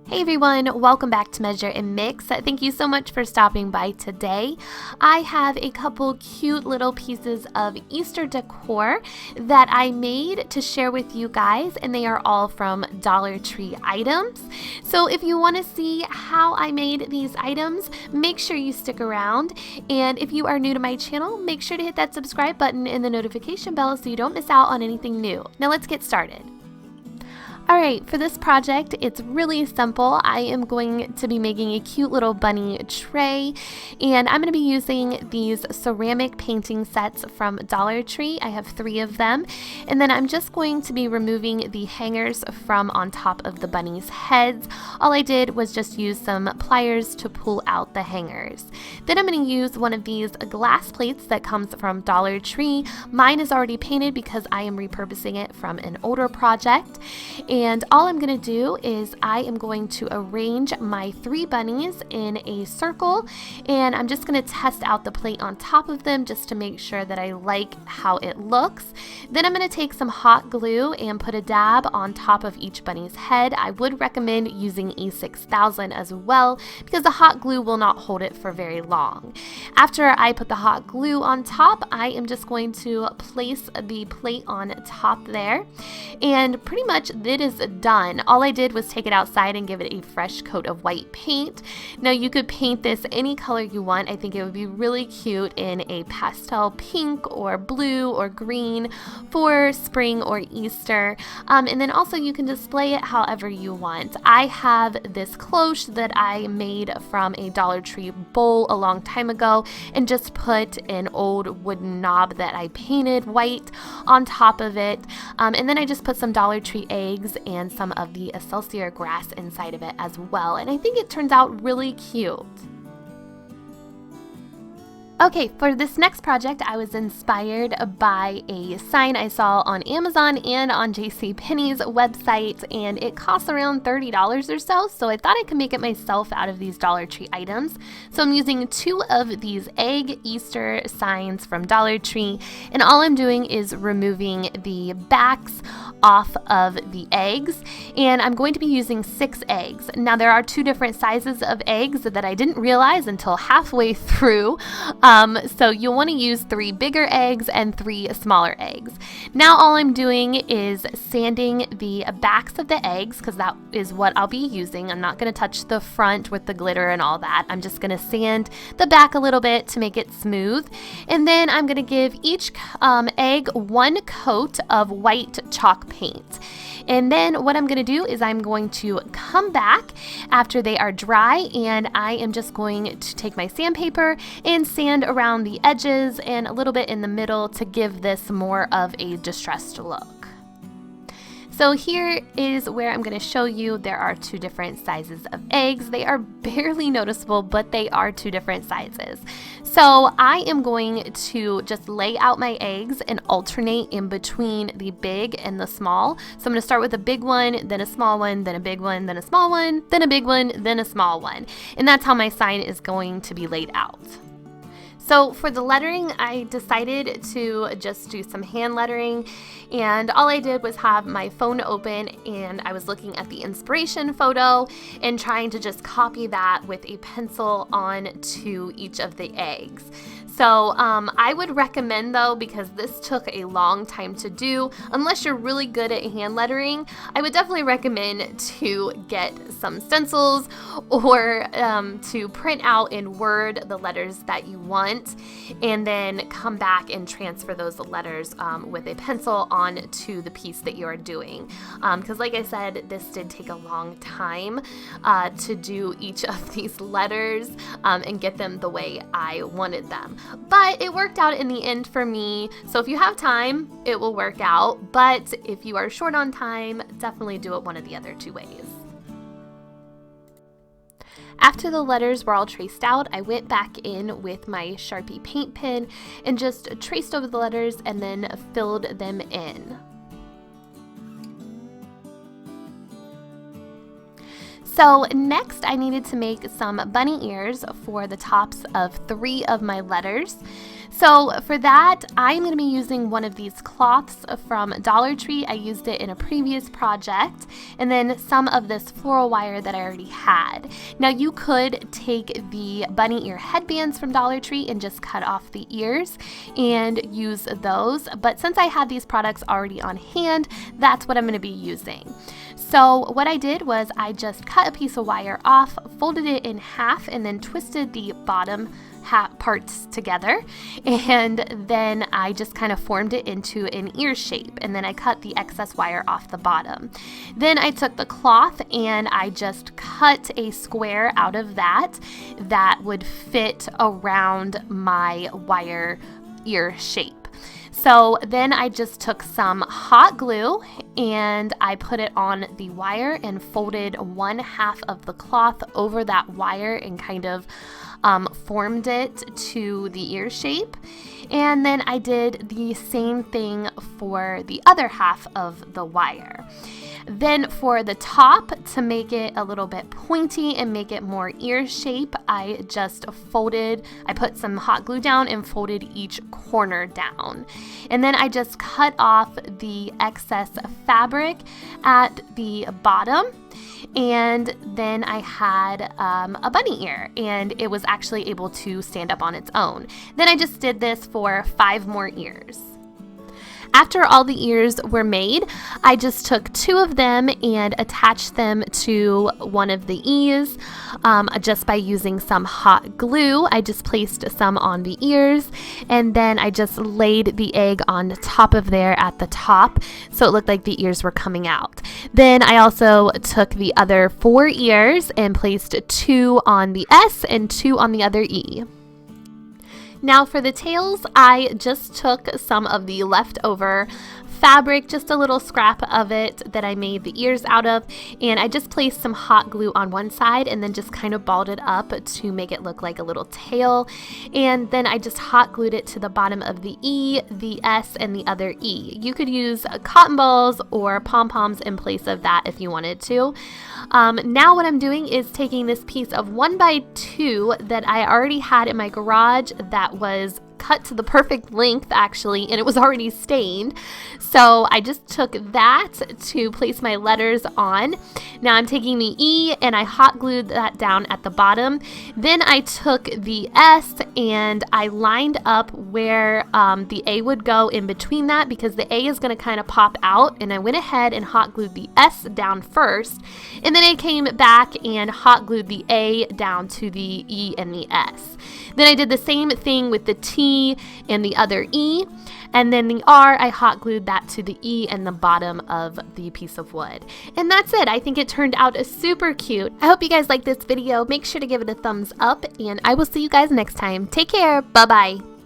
Hey everyone, welcome back to Measuremix. Thank you so much for stopping by today. I have a couple cute little pieces of Easter decor that I made to share with you guys, and they are all from Dollar Tree items. So if you want to see how I made these items, make sure you stick around. And if you are new to my channel, make sure to hit that subscribe button and the notification bell so you don't miss out on anything new. Now let's get started. Alright, for this project, it's really simple. I am going to be making a cute little bunny tray, and I'm going to be using these ceramic painting sets from Dollar Tree. I have 3 of them, and then I'm just going to be removing the hangers from on top of the bunny's heads. All I did was just use some pliers to pull out the hangers. Then I'm going to use one of these glass plates that comes from Dollar Tree. Mine is already painted because I am repurposing it from an older project. And all I'm going to do is I am going to arrange my 3 bunnies in a circle, and I'm just going to test out the plate on top of them just to make sure that I like how it looks. Then I'm going to take some hot glue and put a dab on top of each bunny's head. I would recommend using E6000 as well because the hot glue will not hold it for very long. After I put the hot glue on top, I am just going to place the plate on top there, and pretty much it is done. All I did was take it outside and give it a fresh coat of white paint. Now you could paint this any color you want. I think it would be really cute in a pastel pink or blue or green for spring or Easter. And then also you can display it however you want. I have this cloche that I made from a Dollar Tree bowl a long time ago and just put an old wooden knob that I painted white on top of it. And then I just put some Dollar Tree eggs and some of the Excelsior grass inside of it as well, and I think it turns out really cute. Okay, for this next project, I was inspired by a sign I saw on Amazon and on JCPenney's website, and it costs around $30 or so I thought I could make it myself out of these Dollar Tree items. So I'm using 2 of these egg Easter signs from Dollar Tree, and all I'm doing is removing the backs off of the eggs, and I'm going to be using 6 eggs. Now there are 2 different sizes of eggs that I didn't realize until halfway through. So you'll want to use 3 bigger eggs and 3 smaller eggs. Now all I'm doing is sanding the backs of the eggs because that is what I'll be using. I'm not going to touch the front with the glitter and all that. I'm just going to sand the back a little bit to make it smooth. And then I'm going to give each egg 1 coat of white chalk paint. And then what I'm going to do is I'm going to come back after they are dry, and I am just going to take my sandpaper and sand around the edges and a little bit in the middle to give this more of a distressed look. So here is where I'm going to show you there are 2 different sizes of eggs. They are barely noticeable, but they are 2 different sizes. So I am going to just lay out my eggs and alternate in between the big and the small. So I'm going to start with a big one, then a small one, then a big one, then a small one, then a big one, then a small one. And that's how my sign is going to be laid out. So for the lettering, I decided to just do some hand lettering, and all I did was have my phone open and I was looking at the inspiration photo and trying to just copy that with a pencil onto each of the eggs. So I would recommend, though, because this took a long time to do, unless you're really good at hand lettering, I would definitely recommend to get some stencils or to print out in Word the letters that you want, and then come back and transfer those letters with a pencil onto the piece that you are doing. Because like I said, this did take a long time to do each of these letters and get them the way I wanted them. But it worked out in the end for me. So if you have time, it will work out. But if you are short on time, definitely do it one of the other 2 ways. After the letters were all traced out, I went back in with my Sharpie paint pen and just traced over the letters and then filled them in. So next I needed to make some bunny ears for the tops of 3 of my letters. So for that, I'm going to be using one of these cloths from Dollar Tree. I used it in a previous project, and then some of this floral wire that I already had. Now you could take the bunny ear headbands from Dollar Tree and just cut off the ears and use those, but since I had these products already on hand, that's what I'm going to be using. So what I did was I just cut a piece of wire off, folded it in half, and then twisted the bottom parts together, and then I just kind of formed it into an ear shape, and then I cut the excess wire off the bottom. Then I took the cloth and I just cut a square out of that would fit around my wire ear shape. So then I just took some hot glue and I put it on the wire and folded one half of the cloth over that wire and kind of formed it to the ear shape. And then I did the same thing for the other half of the wire. Then for the top, to make it a little bit pointy and make it more ear shape, I put some hot glue down and folded each corner down. And then I just cut off the excess fabric at the bottom. And then I had a bunny ear, and it was actually able to stand up on its own. Then I just did this for 5 more ears. After all the ears were made, I just took 2 of them and attached them to one of the ears just by using some hot glue. I just placed some on the ears, and then I just laid the egg on top of there at the top so it looked like the ears were coming out. Then I also took the other 4 ears and placed 2 on the S and 2 on the other E. Now for the tails, I just took some of the leftover fabric, just a little scrap of it that I made the ears out of, and I just placed some hot glue on one side and then just kind of balled it up to make it look like a little tail. And then I just hot glued it to the bottom of the E, the S, and the other E. You could use cotton balls or pom-poms in place of that if you wanted to. Now what I'm doing is taking this piece of 1x2 that I already had in my garage that was cut to the perfect length actually, and it was already stained. So I just took that to place my letters on. Now I'm taking the E and I hot glued that down at the bottom. Then I took the S and I lined up where the A would go in between that, because the A is going to kind of pop out, and I went ahead and hot glued the S down first, and then I came back and hot glued the A down to the E and the S. Then I did the same thing with the T and the other E, and then the R, I hot glued that to the E and the bottom of the piece of wood. And that's it. I think it turned out super cute. I hope you guys liked this video. Make sure to give it a thumbs up, and I will see you guys next time. Take care. Bye-bye.